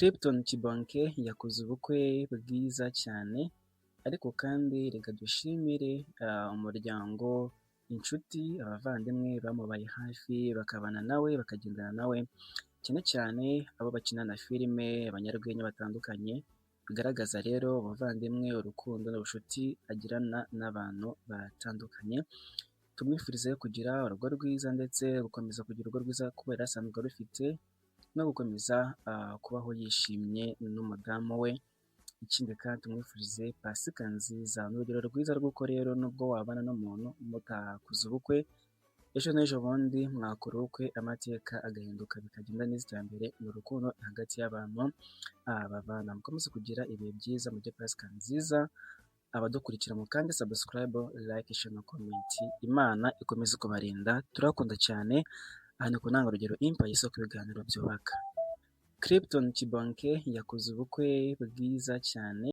Clapton Kibonke yakoze ubukwe bwiza cyane, ariko kandi reka dushimire umuryango, inshuti, abavandimwe bamubaye hafi bakabana nawe bakagendana nawe, cyane cyane abo bakinana filime, abanyarwenya batandukanye, bigaragaza rero ubuvandimwe, urukundo n'ubucuti agirana n'abantu batandukanye. Tumwifurize kugira urugo rwiza ndetse gukomeza kugira urugo rwiza kubera asanzwe arufite, no gukomeza kubaho yishimye n'umudamu we. Ikindi kandi tumwifurize pasika nziza, ni urugero rwiza rw'uko rero nubwo wabana n'umuntu mutakoze ubukwe, ejo n'ejo bundi mwakora ubukwe amateka agahinduka bikagenda neza, iterambere ni urukundo hagati y'abantu babana. Mukomeze kugira ibihe byiza, mujye pasika nziza, abadukurikira mu kandi subscribe, like, share na comment. Imana ikomeze kubarinda, turakunda cyane. Aha ni ku ntangarugero Empire, isoko y'ibiganiro byubaka. Clapton Kibonke yakoze ubukwe bwiza cyane.